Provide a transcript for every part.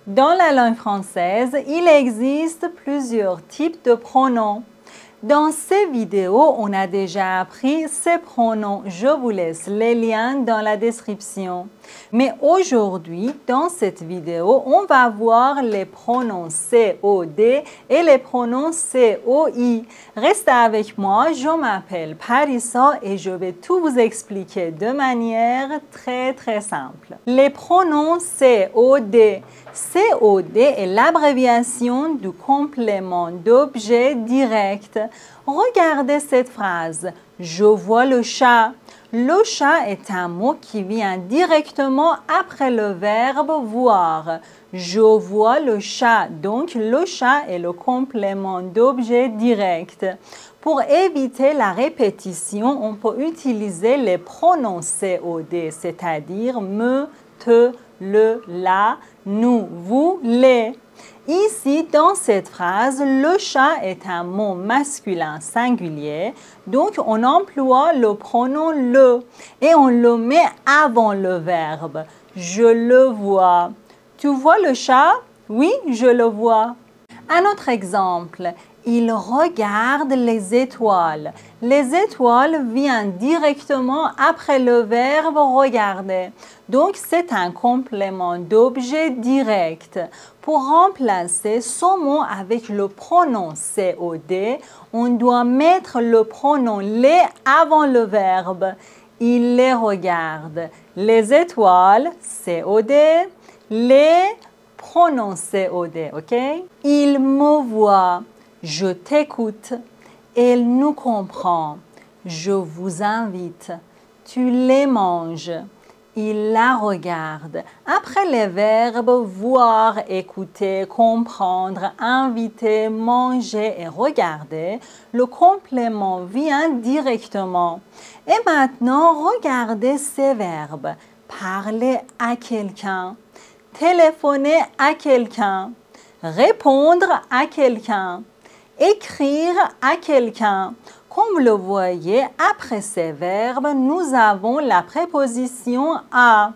Dans la langue française, il existe plusieurs types de pronoms. Dans ces vidéos, on a déjà appris ces pronoms. Je vous laisse les liens dans la description. Mais aujourd'hui, dans cette vidéo, on va voir les pronoms COD et les pronoms COI. Restez avec moi, je m'appelle Parissa et je vais tout vous expliquer de manière très simple. Les pronoms COD. COD est l'abréviation du complément d'objet direct. Regardez cette phrase. Je vois le chat. Le chat est un mot qui vient directement après le verbe voir. Je vois le chat. Donc, le chat est le complément d'objet direct. Pour éviter la répétition, on peut utiliser les pronoms COD, c'est-à-dire me, te, le, la, nous, vous, les. Ici, dans cette phrase, le chat est un mot masculin singulier, donc on emploie le pronom le et on le met avant le verbe. Je le vois. Tu vois le chat? Oui, je le vois. Un autre exemple. Il regarde les étoiles. Les étoiles viennent directement après le verbe regarder. Donc, c'est un complément d'objet direct. Pour remplacer ce mot avec le pronom COD, on doit mettre le pronom les avant le verbe. Il les regarde. Les étoiles, COD, les pronoms COD, ok? Il me voit. Je t'écoute. Elle nous comprend. Je vous invite. Tu les manges. Il la regarde. Après les verbes voir, écouter, comprendre, inviter, manger et regarder, le complément vient directement. Et maintenant, regardez ces verbes. Parler à quelqu'un, téléphoner à quelqu'un, répondre à quelqu'un, écrire à quelqu'un. Comme vous le voyez, après ces verbes, nous avons la préposition à.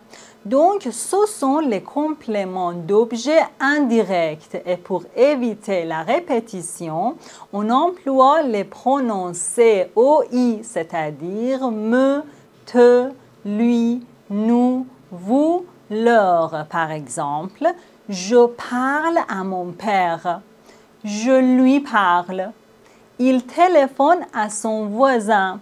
Donc, ce sont les compléments d'objets indirects. Et pour éviter la répétition, on emploie les pronoms COI, c'est-à-dire me, te, lui, nous, vous, leur. Par exemple, je parle à mon père. Je lui parle. Il téléphone à son voisin.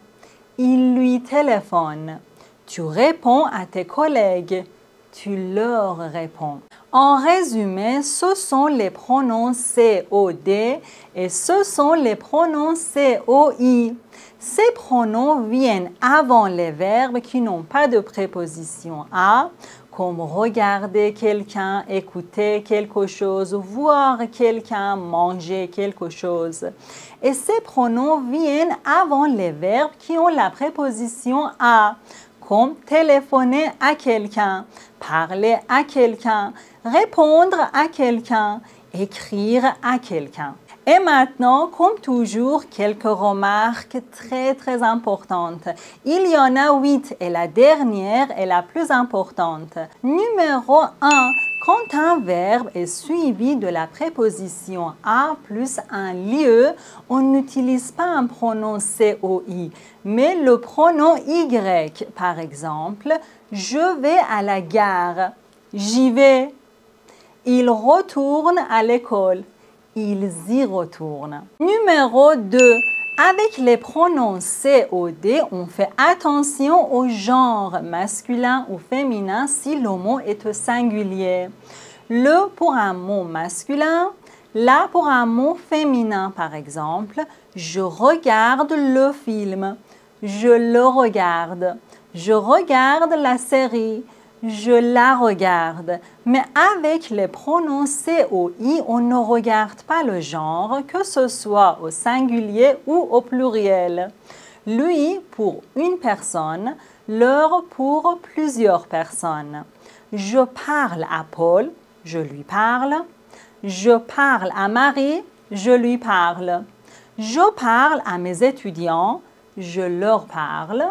Il lui téléphone. Tu réponds à tes collègues. Tu leur réponds. En résumé, ce sont les pronoms COD et ce sont les pronoms COI. Ces pronoms viennent avant les verbes qui n'ont pas de préposition à, comme regarder quelqu'un, écouter quelque chose, voir quelqu'un, manger quelque chose. Et ces pronoms viennent avant les verbes qui ont la préposition à, comme téléphoner à quelqu'un, parler à quelqu'un, répondre à quelqu'un, écrire à quelqu'un. Et maintenant, comme toujours, quelques remarques très importantes. Il y en a 8 et la dernière est la plus importante. Numéro 1. Quand un verbe est suivi de la préposition à plus un lieu, on n'utilise pas un pronom COI, mais le pronom Y. Par exemple, je vais à la gare. J'y vais. Il retourne à l'école. Ils y retournent. Numéro 2. Avec les pronoms COD, on fait attention au genre masculin ou féminin si le mot est au singulier. Le pour un mot masculin, la pour un mot féminin par exemple. Je regarde le film. Je le regarde. Je regarde la série. Je la regarde. Mais avec les pronoms COI, on ne regarde pas le genre, que ce soit au singulier ou au pluriel. Lui pour une personne, leur pour plusieurs personnes. Je parle à Paul, je lui parle. Je parle à Marie, je lui parle. Je parle à mes étudiants, je leur parle.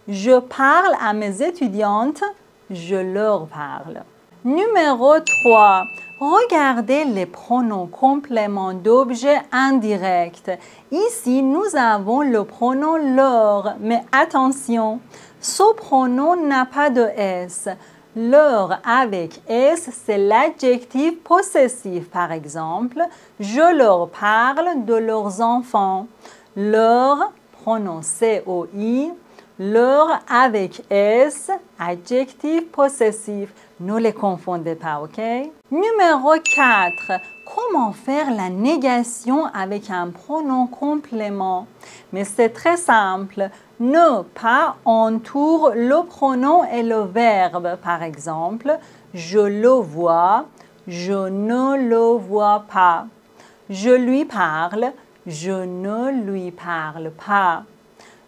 Je parle à mes étudiantes, je leur parle. Numéro 3. Regardez les pronoms compléments d'objet indirect. Ici, nous avons le pronom leur, mais attention, ce pronom n'a pas de S. Leur avec S, c'est l'adjectif possessif. Par exemple, je leur parle de leurs enfants. Leur, pronom COI, leur avec S, adjectif possessif. Ne les confondez pas, ok? Numéro 4. Comment faire la négation avec un pronom complément? Mais c'est très simple. Ne pas entoure le pronom et le verbe. Par exemple, je le vois, je ne le vois pas. Je lui parle, je ne lui parle pas.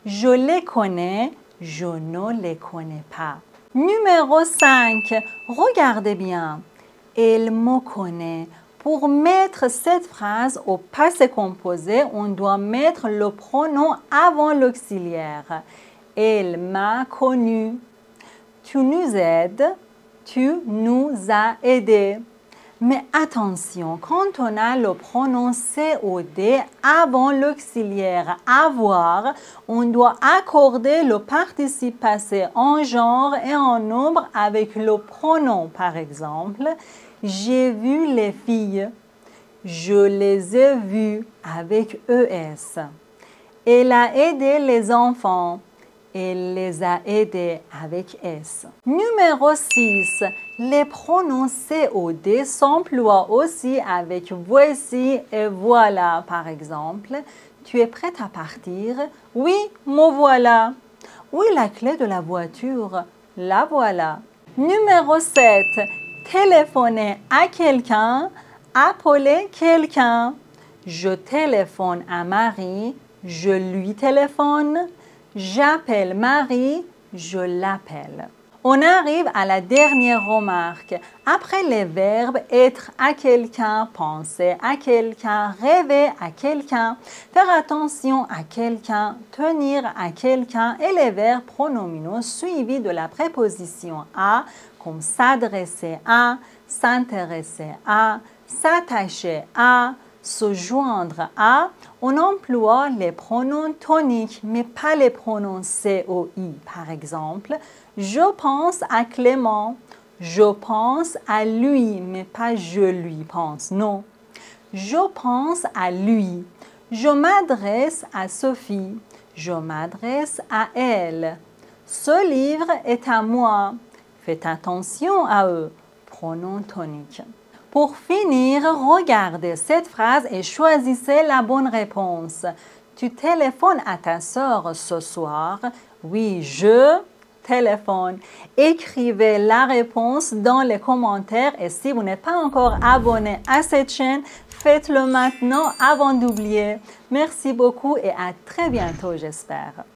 Je les connais, je ne les connais pas. Numéro 5. Regardez bien. Elle me connaît. Pour mettre cette phrase au passé composé, on doit mettre le pronom avant l'auxiliaire. Elle m'a connu. Tu nous aides. Tu nous as aidés. Mais attention, quand on a le pronom COD avant l'auxiliaire avoir, on doit accorder le participe passé en genre et en nombre avec le pronom. Par exemple, j'ai vu les filles. Je les ai vues avec ES. Elle a aidé les enfants. Elle les a aidés avec S. Numéro 6. Les pronoms COD s'emploient aussi avec voici et voilà. Par exemple, tu es prête à partir? Oui, me voilà. Où est la clé de la voiture? La voilà. Numéro 7. Téléphoner à quelqu'un, appeler quelqu'un. Je téléphone à Marie, je lui téléphone. J'appelle Marie, je l'appelle. On arrive à la dernière remarque. Après les verbes être à quelqu'un, penser à quelqu'un, rêver à quelqu'un, faire attention à quelqu'un, tenir à quelqu'un et les verbes pronominaux suivis de la préposition à, comme s'adresser à, s'intéresser à, s'attacher à, se joindre à, on emploie les pronoms toniques, mais pas les pronoms COI. Par exemple, je pense à Clément. Je pense à lui, mais pas je lui pense. Non. Je pense à lui. Je m'adresse à Sophie. Je m'adresse à elle. Ce livre est à moi. Faites attention à eux. Pronoms toniques. Pour finir, regardez cette phrase et choisissez la bonne réponse. Tu téléphones à ta sœur ce soir? Oui, je téléphone. Écrivez la réponse dans les commentaires et si vous n'êtes pas encore abonné à cette chaîne, faites-le maintenant avant d'oublier. Merci beaucoup et à très bientôt, j'espère.